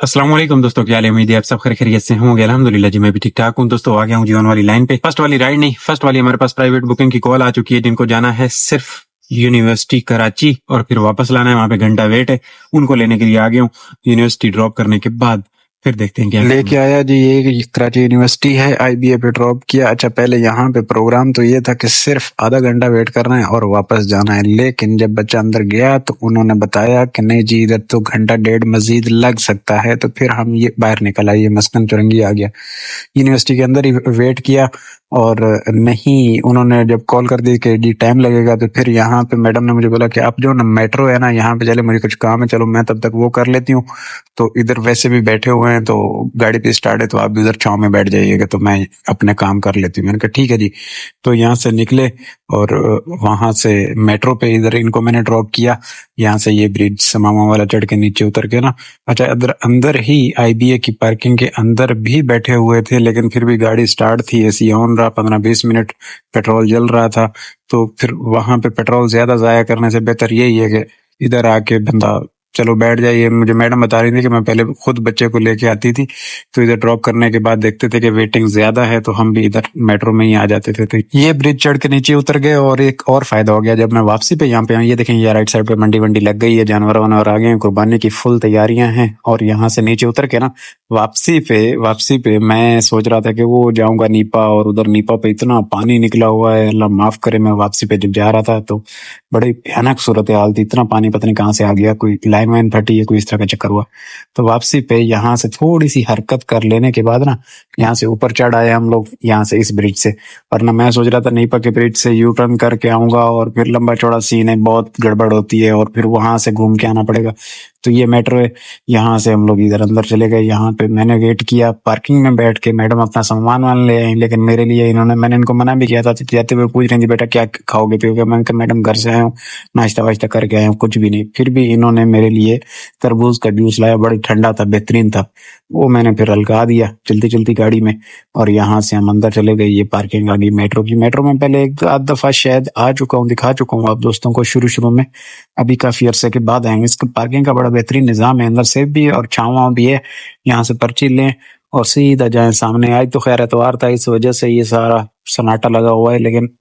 अस्सलाम वालेकुम दोस्तों, क्या हाल है? उम्मीद है आप सब खैरियत से होंगे। अल्हम्दुलिल्लाह जी, मैं भी ठीक ठाक हूँ। दोस्तों आ गया हूँ जीवन वाली लाइन पे। फर्स्ट वाली राइड नहीं, फर्स्ट वाली हमारे पास प्राइवेट बुकिंग की कॉल आ चुकी है, जिनको जाना है सिर्फ यूनिवर्सिटी कराची और फिर वापस लाना है। वहां पे घंटा वेट है, उनको लेने के लिए आ गया हूँ। यूनिवर्सिटी ड्रॉप करने के बाद फिर देखते हैं क्या लेके आया जी। ये कराची यूनिवर्सिटी है, आईबीए पे ड्रॉप किया। अच्छा, पहले यहाँ पे प्रोग्राम तो ये था कि सिर्फ आधा घंटा वेट करना है और वापस जाना है, लेकिन जब बच्चा अंदर गया तो उन्होंने बताया कि नहीं जी, इधर तो घंटा डेढ़ मजीद लग सकता है। तो फिर हम ये बाहर निकल आए, ये मस्कन चुरंगी आ गया। यूनिवर्सिटी के अंदर ही वेट किया और नहीं, उन्होंने जब कॉल कर दी कि जी टाइम लगेगा, तो फिर यहाँ पे मैडम ने मुझे बोला कि आप जो ना मेट्रो है ना यहाँ पे चले, मुझे कुछ काम है, चलो मैं तब तक वो कर लेती हूँ। तो इधर वैसे भी बैठे हुए हैं तो गाड़ी पे स्टार्ट है, तो आप भी उधर छाँव में बैठ जाइएगा, तो मैं अपने काम कर लेती हूँ। मैंने कहा ठीक है जी। तो यहाँ से निकले और वहां से मेट्रो पे इधर इनको मैंने ड्रॉप किया। यहाँ से ये ब्रिज समामा वाला चढ़ के नीचे उतर के ना, अच्छा अंदर ही आईबीए की पार्किंग के अंदर भी बैठे हुए थे, लेकिन फिर भी गाड़ी स्टार्ट थी, एसी ऑन रहा, 15-20 मिनट पेट्रोल जल रहा था। तो फिर वहां पे पेट्रोल ज्यादा जाया करने से बेहतर यही है कि इधर आके बंदा चलो बैठ जाइए। मुझे मैडम बता रही थी कि मैं पहले खुद बच्चे को लेके आती थी, तो इधर ड्रॉप करने के बाद देखते थे कि वेटिंग ज्यादा है, तो हम भी इधर मेट्रो में ही आ जाते थे। तो ये ब्रिज चढ़ के नीचे उतर गए और एक और फायदा हो गया जब मैं वापसी पे यहाँ पे आया। ये देखें, ये राइट साइड पे मंडी वंडी लग गई है, जानवर वानवर आ गए हैं, कुर्बानी की फुल तैयारियां हैं। और यहाँ से नीचे उतर के ना वापसी पे मैं सोच रहा था कि वो जाऊंगा नीपा, और उधर नीपा पे इतना पानी निकला हुआ है, अल्लाह माफ करे। मैं वापसी पे जब जा रहा था तो बड़ी भयानक सूरत हाल थी, इतना पानी पता नहीं कहाँ से आ गया, कोई लाइन वाइन फटी है, कोई इस तरह का चक्कर हुआ। तो वापसी पे यहाँ से थोड़ी सी हरकत कर लेने के बाद ना, यहाँ से ऊपर चढ़ आए हम लोग, यहाँ से इस ब्रिज से। वरना मैं सोच रहा था नीपा के ब्रिज से यू टर्न करके आऊंगा, और फिर लंबा चौड़ा सीन है, बहुत गड़बड़ होती है, और फिर वहां से घूम के आना पड़ेगा। तो ये मेट्रो है, यहाँ से हम लोग इधर अंदर चले गए। यहाँ पे मैंने वेट किया पार्किंग में बैठ के, मैडम अपना सामान वान ले आई, लेकिन मेरे लिए मैंने इनको मना भी किया था। जाते हुए पूछ रही थी, बेटा क्या खाओगे पियोगे? मैंने कहा मैडम घर से आया हूँ, नाश्ता वाश्ता करके आया हूँ, कुछ भी नहीं। फिर भी इन्होंने मेरे लिए तरबूज का जूस लाया, बड़ी ठंडा था, बेहतरीन था। वो मैंने फिर हल्का दिया चलती चलती गाड़ी में, और यहाँ से हम अंदर चले गए। ये पार्किंग आ गई मेट्रो की। मेट्रो में पहले एक आध दफा शायद आ चुका हूँ, दिखा चुका हूँ आप दोस्तों को शुरू में, अभी काफी अरसे के बाद आएंगे। इसका पार्किंग का बड़ा बेहतरीन निजाम है, अंदर सेफ भी है और छाँव भी है। यहाँ से पर्ची लें और सीधा जाएं सामने। आज तो खैर एतवार था, इस वजह से ये सारा सन्नाटा लगा हुआ है, लेकिन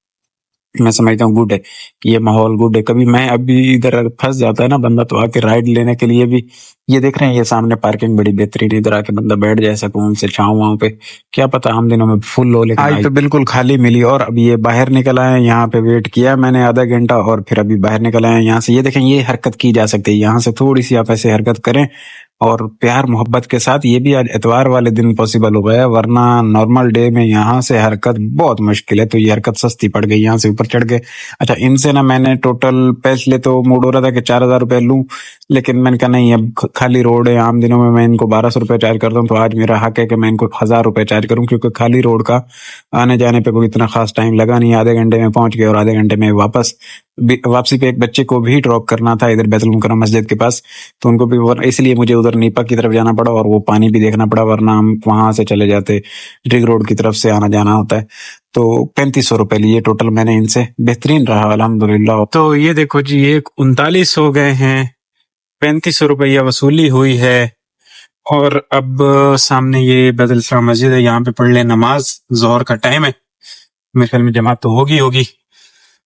मैं समझता हूँ गुड है कि ये माहौल गुड है। कभी मैं अभी इधर फंस जाता है ना बंदा, तो आके राइड लेने के लिए भी, ये देख रहे हैं ये सामने पार्किंग बड़ी बेहतरीन, इधर आके बंदा बैठ जाए सुकून से छाँव वहां पे। क्या पता हम दिनों में फुल हो, लेकिन आज तो बिल्कुल खाली मिली। और अभी ये बाहर निकल आए, यहाँ पे वेट किया मैंने आधा घंटा, और फिर अभी बाहर निकल आए यहाँ से। ये देखें, ये हरकत की जा सकती है, यहाँ से थोड़ी सी आप ऐसे हरकत करें और प्यार मोहब्बत के साथ। ये भी आज एतवार वाले दिन पॉसिबल हो गया, वरना नॉर्मल डे में यहाँ से हरकत बहुत मुश्किल है। तो ये हरकत सस्ती पड़ गई, यहाँ से ऊपर चढ़ गए। अच्छा, इनसे ना मैंने टोटल पैसे तो मूड हो रहा था कि 4,000 रुपए लूं, लेकिन मैंने कहा नहीं, अब खाली रोड है, आम दिनों में मैं इनको 1,200 रुपए चार्ज करता हूँ, तो आज मेरा हक है कि मैं इनको 1,000 रुपए चार्ज करूँ, क्योंकि खाली रोड का आने जाने पे कोई इतना खास टाइम लगा नहीं। आधे घंटे में पहुंच गए और आधे घंटे में वापस। वापसी पे एक बच्चे को भी ड्रॉप करना था इधर बैतुल मुकर्रम मस्जिद के पास, तो उनको भी, इसलिए मुझे उधर नीपा की तरफ जाना पड़ा और वो पानी भी देखना पड़ा, वरना हम वहां से चले जाते। रिंग रोड की तरफ से आना जाना होता है। तो 3,500 रुपए लिए टोटल मैंने इनसे, बेहतरीन रहा अल्हम्दुलिल्लाह। तो ये देखो जी, एक 39 हो गए हैं, 3,500 रुपया वसूली हुई है। और अब सामने ये बैतुल इस्लाम मस्जिद है, यहाँ पे पढ़ ले नमाज। जोहर का टाइम है, मेरे ख्याल में जमात तो होगी।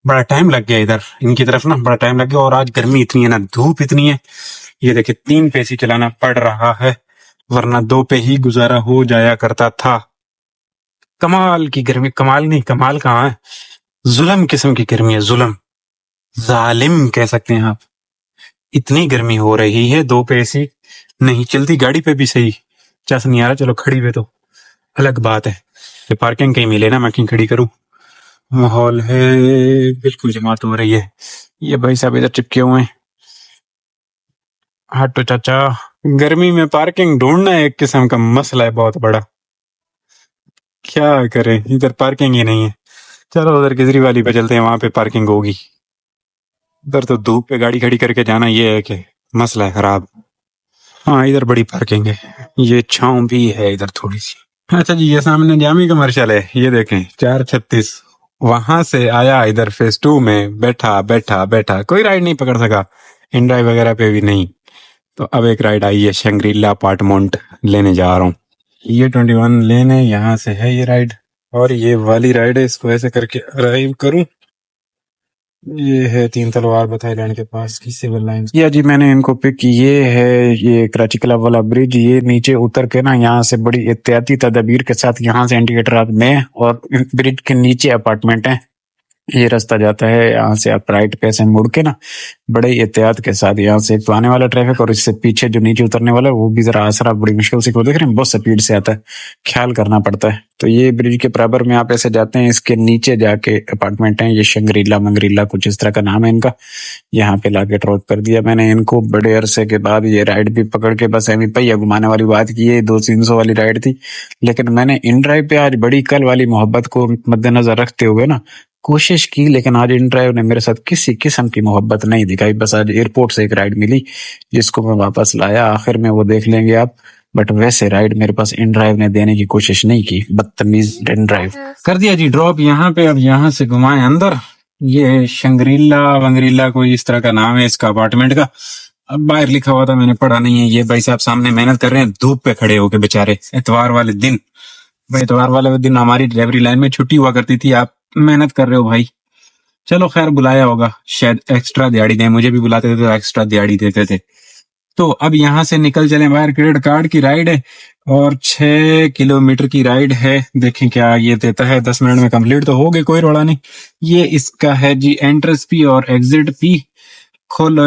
बड़ा टाइम लग गया इधर इनकी तरफ ना, बड़ा टाइम लग गया। और आज गर्मी इतनी है ना, धूप इतनी है। ये देखिए 3 पे एसी चलाना पड़ रहा है, वरना 2 पे ही गुजारा हो जाया करता था। कमाल की गर्मी, कमाल नहीं, कमाल कहाँ है, जुल्म किस्म की गर्मी है, जुल्म, जालिम कह सकते हैं आप। इतनी गर्मी हो रही है, 2 पे एसी नहीं चलती, गाड़ी पे भी सही चस नहीं आ रहा। चलो खड़ी पे तो अलग बात है, पार्किंग कहीं मिले ना, मैं कहीं खड़ी करूं। माहौल है, बिल्कुल जमात हो रही है। ये भाई साहब इधर चिपके हुए हैं। हटो चाचा, गर्मी में पार्किंग ढूंढना एक किस्म का मसला है बहुत बड़ा, क्या करें, इधर पार्किंग ही नहीं है। चलो उधर केजरीवाली पे चलते हैं, वहां पे पार्किंग होगी। इधर तो धूप पे गाड़ी खड़ी करके जाना, ये है कि मसला है खराब। हाँ इधर बड़ी पार्किंग है, ये छाँव भी है इधर थोड़ी सी। अच्छा जी, ये सामने जामी कमर्शियल है, ये देखें 436। वहां से आया इधर फेज 2 में, बैठा कोई राइड नहीं पकड़ सका, इन ड्राइव वगैरह पे भी नहीं। तो अब एक राइड आई है शंग्रीला अपार्टमेंट लेने जा रहा हूँ। ये 21 लेने यहाँ से है ये राइड, और ये वाली राइड है, इसको ऐसे करके अराइव करूँ। ये है तीन तलवार बथाई लैंड के पास की सिविल लाइन। या जी मैंने इनको पिक, ये है ये कराची क्लब वाला ब्रिज। ये नीचे उतर के ना यहाँ से बड़ी एहतियाती तदबीर के साथ यहाँ से इंडिकेटर में, और ब्रिज के नीचे अपार्टमेंट है। ये रास्ता जाता है यहाँ से, आप राइट पे से मुड़ के ना बड़े एहतियात के साथ यहाँ से एक तो आने वाला ट्रैफिक, और इससे पीछे जो नीचे उतरने वाला है वो भी जरा आसरा बड़ी मुश्किल से, को देख रहे हैं बहुत स्पीड से आता है, ख्याल करना पड़ता है। तो ये ब्रिज के बराबर में आप ऐसे जाते हैं, इसके नीचे जाके अपार्टमेंट है, ये शंग्रीला मंगरीला कुछ इस तरह का नाम है इनका। यहाँ पे लाके ड्रॉप कर दिया मैंने इनको बड़े अरसे के बाद। ये राइड भी पकड़ के बस एमी पहिया घुमाने वाली बात की है, 200-300 वाली राइड थी, लेकिन मैंने इन ड्राइव पे आज बड़ी कल वाली मोहब्बत को मद्देनजर रखते हुए ना कोशिश की, लेकिन आज इन ड्राइव ने मेरे साथ किसी किस्म की मोहब्बत नहीं दिखाई। बस आज एयरपोर्ट से एक राइड मिली जिसको मैं वापस लाया, आखिर में वो देख लेंगे आप। बट वैसे राइड मेरे पास इन ड्राइव ने देने की कोशिश नहीं की, बदतमीज इन ड्राइव। कर दिया जी ड्रॉप यहाँ पे। अब यहाँ से घुमाए अंदर। ये शंग्रीला वंगरीला कोई इस तरह का नाम है इसका अपार्टमेंट का। अब बाहर लिखा हुआ था, मैंने पढ़ा नहीं है। ये भाई साहब सामने मेहनत कर रहे हैं धूप पे खड़े होके बेचारे, इतवार वाले दिन। भाई इतवार वाले दिन हमारी डिलीवरी लाइन में छुट्टी हुआ करती थी, आप मेहनत कर रहे हो भाई। चलो खैर, बुलाया होगा शायद, एक्स्ट्रा दिहाड़ी दें। मुझे भी बुलाते थे तो एक्स्ट्रा दिहाड़ी देते थे। तो अब यहाँ से निकल चले बाहर। क्रेडिट कार्ड की राइड है और 6 किलोमीटर की राइड है। देखें क्या ये देता है। 10 मिनट में कंप्लीट तो हो गए, कोई रोड़ा नहीं। ये इसका है जी एंट्रेंस पी और एग्जिट पी। खोलो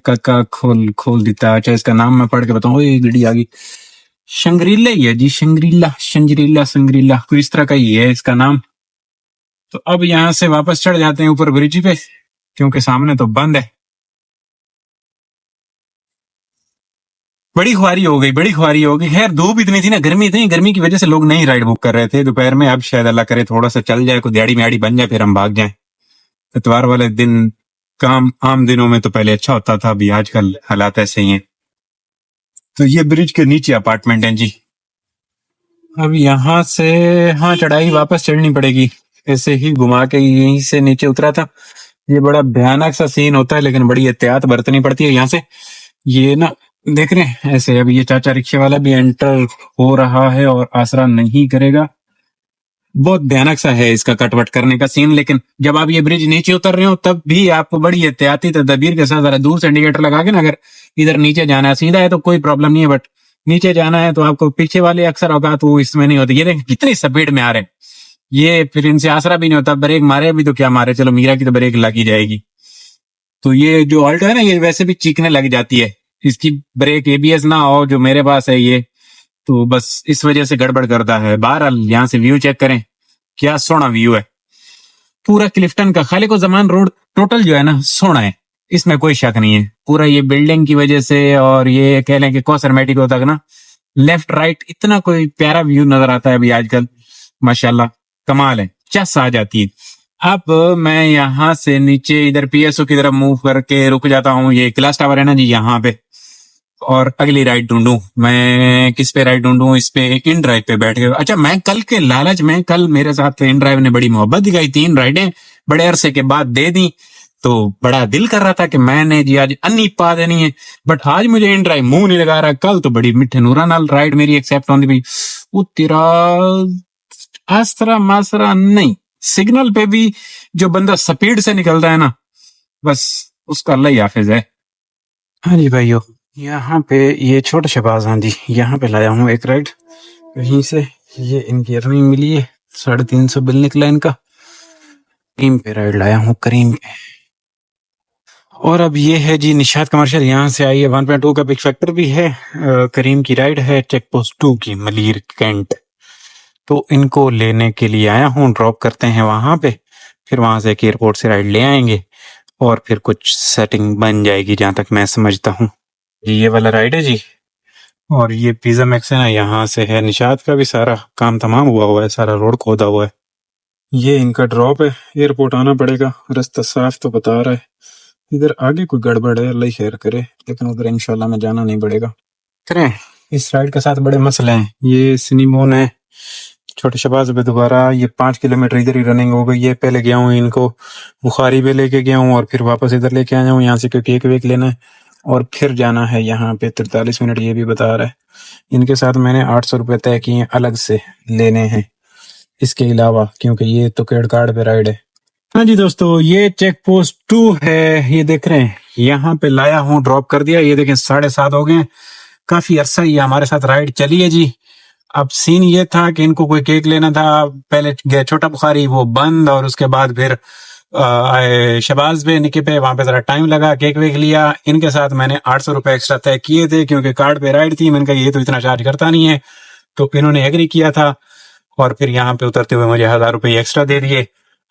काका, खोल देता। अच्छा इसका नाम मैं पढ़ के बताऊँ, ये गड़ी आ गई। शंग्रीला ही है जी, शंग्रीला कोई इस तरह का ही है इसका नाम। तो अब यहाँ से वापस चढ़ जाते हैं ऊपर ब्रिज पे, क्योंकि सामने तो बंद है। बड़ी ख्वारी हो गई। खैर धूप इतनी थी ना, गर्मी थी, गर्मी की वजह से लोग नहीं राइड बुक कर रहे थे दोपहर में। अब शायद अल्लाह करे थोड़ा सा चल जाए, कोई दिहाड़ी मिहाड़ी बन जाए, फिर हम भाग जाएं। इतवार वाले दिन काम आम दिनों में तो पहले अच्छा होता था, अभी आजकल हालात ऐसे ही हैं। तो ये ब्रिज के नीचे अपार्टमेंट है जी। अब यहाँ से हाँ चढ़ाई वापस चढ़नी पड़ेगी। ऐसे ही घुमा के यहीं से नीचे उतरा था। ये बड़ा भयानक सा सीन होता है, लेकिन बड़ी एहतियात बरतनी पड़ती है यहाँ से। ये ना देख रहे हैं ऐसे, अब ये चाचा रिक्शे वाला भी एंटर हो रहा है और आसरा नहीं करेगा। बहुत भयानक सा है इसका कटवट करने का सीन। लेकिन जब आप ये ब्रिज नीचे उतर रहे हो तब भी आपको बड़ी एहतियाती तदबीर के साथ जरा दूर से इंडिकेटर लगा के ना, अगर इधर नीचे जाना है, सीधा है तो कोई प्रॉब्लम नहीं है, बट नीचे जाना है तो आपको पीछे वाले अक्सर होगा तो इसमें नहीं होती। ये देख कितनी स्पीड में आ रहे हैं, ये फिर इनसे आसरा भी नहीं होता। ब्रेक मारे भी तो क्या मारे, चलो मीरा की तो ब्रेक लगी जाएगी। तो ये जो ऑल्टो है ना, ये वैसे भी चीखने लग जाती है। इसकी ब्रेक एबीएस ना हो जो मेरे पास है ये, तो बस इस वजह से गड़बड़ करता है। बहरहाल यहाँ से व्यू चेक करें, क्या सोना व्यू है पूरा क्लिफ्टन का। खालिको जमान रोड टोटल जो है ना सोना है, इसमें कोई शक नहीं है। पूरा ये बिल्डिंग की वजह से, और ये कह लें कि कौसर मेटिको तक ना लेफ्ट राइट इतना कोई प्यारा व्यू नजर आता है अभी आजकल, माशाल्लाह कमाल है, चस आ जाती है। अब मैं यहाँ से नीचे इधर पीएसओ की तरफ मूव करके रुक जाता हूँ। ये क्लास टावर है ना जी यहाँ पे, और अगली राइड ढूंढूं मैं। किस पे राइड ढूंढूं? इस पे इन ड्राइव पे बैठ गए। अच्छा मैं कल के लालच में, कल मेरे साथ इन ड्राइव ने बड़ी मोहब्बत दिखाई, 3 राइडें बड़े अरसे के बाद दे दी, तो बड़ा दिल कर रहा था कि मैंने जी आज अन्नी पा देनी है। बट आज मुझे इन ड्राइव मुंह नहीं लगा रहा। कल तो बड़ी मिठे नूरा नाल राइड मेरी एक्सेप्ट होती भाई। वो तेरा आसरा मासरा नहीं, सिग्नल पे भी जो बंदा स्पीड से निकलता है ना, बस उसका अल्लाह ही हाफिज है। हाँ जी भाइयों, यहाँ पे ये छोटे शहबाज, हाँ जी यहाँ पे लाया हूँ एक राइड कहीं से। ये इनकी अर्निंग मिली है, 350 बिल निकला इनका। करीम पे राइड लाया हूँ, करीम पे। और अब ये है जी निशात कमर्शियल, यहाँ से आई है। 1.2 का बिग फैक्टर भी है। करीम की राइड है चेक पोस्ट 2 की, मलीर कैंट। तो इनको लेने के लिए आया हूँ, ड्रॉप करते हैं वहां पे, फिर वहां से एक एयरपोर्ट से राइड ले आएंगे और फिर कुछ सेटिंग बन जाएगी जहां तक मैं समझता हूँ। ये वाला राइड है जी, और ये पिज्जा मैक्स है ना, यहाँ से है। निशात का भी सारा काम तमाम हुआ है, सारा रोड खोदा हुआ है। ये इनका ड्रॉप है, एयरपोर्ट आना पड़ेगा। रास्ता साफ तो बता रहा है, इधर आगे कोई गड़बड़ है अल्लाह ही खैर करे, लेकिन उधर इंशाल्लाह में जाना नहीं पड़ेगा। करें इस राइड के साथ बड़े मसले हैं। ये सिनीमोन है छोटे शहबाज पे दोबारा। ये 5 किलोमीटर इधर ही रनिंग हो गई है। पहले गया हूँ इनको बुखारी पे लेके गया हूँ और फिर वापस इधर लेके आया हूँ यहाँ से, क्योंकि केक वेक लेना है। और फिर जाना है यहाँ पे 43 मिनट ये भी बता रहा है। इनके साथ मैंने 800 रुपये तय किए अलग से लेने हैं इसके अलावा, क्योंकि ये तो क्रेडिट कार्ड पे राइड है। हाँ जी दोस्तों, ये चेक पोस्ट 2 है, ये देख रहे हैं, यहाँ पे लाया हूँ, ड्रॉप कर दिया। ये देखें 7:30 हो गए, काफी अरसा ये हमारे साथ राइड चली है जी। अब सीन ये था कि इनको कोई केक लेना था, पहले गए छोटा बुखारी, वो बंद, और उसके बाद फिर आए शबाज पे, निके पे, वहां पे जरा टाइम लगा, केक वेक लिया। इनके साथ मैंने 800 रुपए एक्स्ट्रा तय किए थे क्योंकि कार्ड पे राइड थी। मैंने कहा ये तो इतना चार्ज करता नहीं है, तो इन्होंने एग्री किया था। और फिर यहाँ पे उतरते हुए मुझे 1000 रुपये एक्स्ट्रा दे दिए।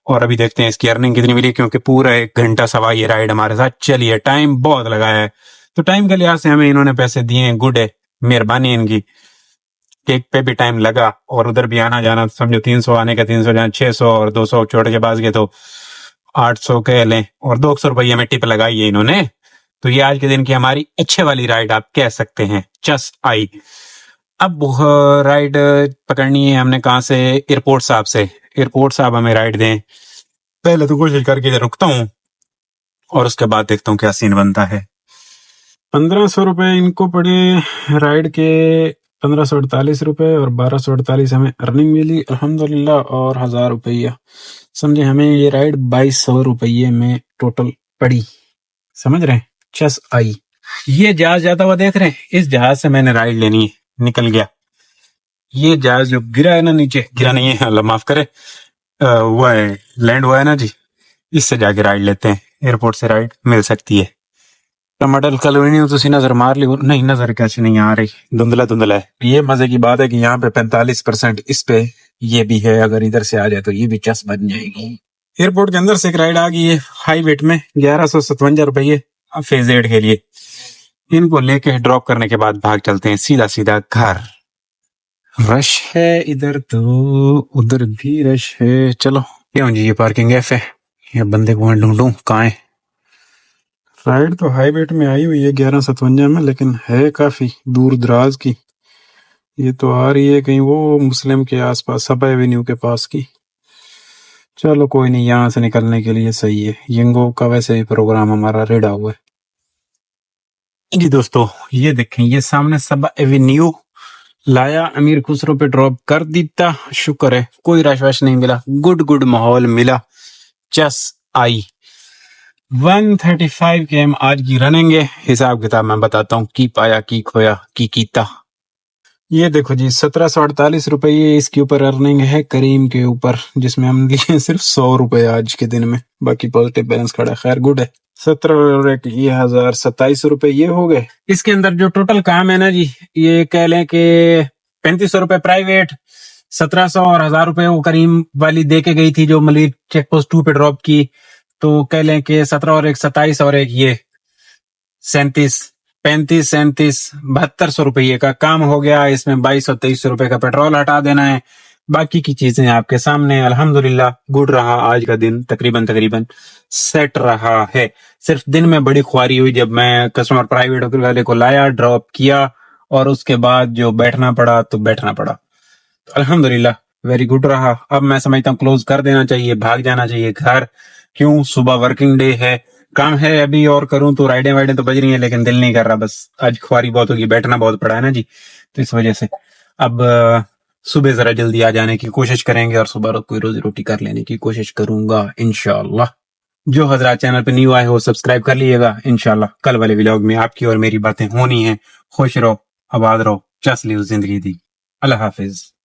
और अभी देखते हैं इसकी अर्निंग कितनी मिली, क्योंकि पूरा 1 घंटा सवा ये राइड हमारे साथ चली है, टाइम बहुत लगाया है। तो टाइम के लिहाज से हमें इन्होंने पैसे दिए हैं, गुड है, मेहरबानी इनकी। केक पे भी टाइम लगा और उधर भी आना जाना, समझो 300 आने का, 300 जाना, 600, और 200 छोटे के पास गए तो 800 कह लें, और 200 रुपये में टिप लगाई है इन्होंने। तो ये आज के दिन की हमारी अच्छे वाली राइड आप कह सकते हैं, चस आई। अब राइड पकड़नी है हमने कहाँ से? एयरपोर्ट साहब से। एयरपोर्ट साहब हमें राइड दें, पहले तो कोशिश करके रुकता हूँ और उसके बाद देखता हूँ क्या सीन बनता है। 1500 रुपये इनको पड़े राइड के, 1548 रुपये, और 1248 हमें अर्निंग मिली अल्हम्दुलिल्लाह, और 1000 रुपया, समझे हमें ये राइड 2200 रुपये में टोटल पड़ी, समझ रहे हैं? चस आई। ये जहाज जाता हुआ देख रहे हैं, इस जहाज से मैंने राइड लेनी है, निकल गया ये जहाज जो गिरा है ना नीचे, गिरा नहीं है, अल्लाह माफ करे, हुआ है, लैंड हुआ है ना जी, इससे जाके राइड लेते हैं, एयरपोर्ट से राइड मिल सकती है। टमाटर कॉलोनी तुसी नजर मार ली? नहीं, नजर कैसे नहीं आ रही, धुंधला धुंधला है। ये मजे की बात है कि यहाँ पे 45% इस पे ये भी है, अगर इधर से आ जाए तो ये भी चस बन जाएगी। एयरपोर्ट के अंदर से एक राइड आ गई है हाई वेट में, 1157 रुपये फेज 8 के लिए। इनको लेके ड्रॉप करने के बाद भाग चलते हैं सीधा सीधा घर। रश है इधर तो उधर भी रश है। चलो क्यों जी, ये पार्किंग एफ है, ये बंदे को ढूंढूं कहाँ है। राइड तो हाई वेट में आई हुई है 1157 में, लेकिन है काफी दूर दराज की। ये तो आ रही है कहीं वो मुस्लिम के आसपास, सबा एवेन्यू के पास की। चलो कोई नहीं, यहाँ से निकलने के लिए सही है। यंगो का वैसे भी प्रोग्राम हमारा रेडा हुआ है जी। दोस्तों ये देखें, ये सामने सबा एवेन्यू लाया, अमीर खुसरो पे ड्रॉप कर दीता। शुक्र है कोई रश वश नहीं मिला, गुड माहौल मिला, चस आई। 135 km आज की रनिंग है। हिसाब किताब मैं बताता हूँ, की पाया, की खोया, की कीता। ये देखो जी, 1748 रुपये इसके ऊपर अर्निंग है करीम के ऊपर, जिसमें हम लिए सिर्फ 100 रुपए आज के दिन में, बाकी पॉजिटिव बैलेंस खड़ा है, खैर गुड है। 17 और एक ये 1027 रुपए ये हो गए। इसके अंदर जो टोटल काम है ना जी, ये कह लें कि 3500 रुपए प्राइवेट, 1700 और 1000 रुपए वो करीम वाली दे के गई थी जो मलिक चेक पोस्ट 2 पे ड्रॉप की, तो कह लें कि 17 और एक 27 और एक ये 37, 35, 37, 7200 रुपये का काम हो गया। इसमें 2200 2300 रुपए का पेट्रोल हटा देना है। बाकी की चीजें आपके सामने, अल्हम्दुलिल्लाह गुड रहा आज का दिन, तकरीबन सेट रहा है। सिर्फ दिन में बड़ी ख्वारी हुई जब मैं कस्टमर प्राइवेट वाले को लाया, ड्रॉप किया, और उसके बाद जो बैठना पड़ा तो बैठना पड़ा। तो अल्हम्दुलिल्लाह वेरी गुड रहा। अब मैं समझता हूँ क्लोज कर देना चाहिए, भाग जाना चाहिए घर। क्यों? सुबह वर्किंग डे है, काम है अभी, और करूं तो राइडें वाइडें तो बज रही हैं, लेकिन दिल नहीं कर रहा, बस आज ख्वारी बहुत होगी, बैठना बहुत पड़ा है ना जी, तो इस वजह से अब सुबह जरा जल्दी आ जाने की कोशिश करेंगे और सुबह कोई रोजी रोटी कर लेने की कोशिश करूंगा इंशाल्लाह। जो हजरात चैनल पे न्यू आए हो सब्सक्राइब कर लीजिएगा। इंशाल्लाह कल वाले व्लॉग में आपकी और मेरी बातें होनी है। खुश रहो, आबाद रहो, चस ली जिंदगी दी। अल्लाह हाफिज।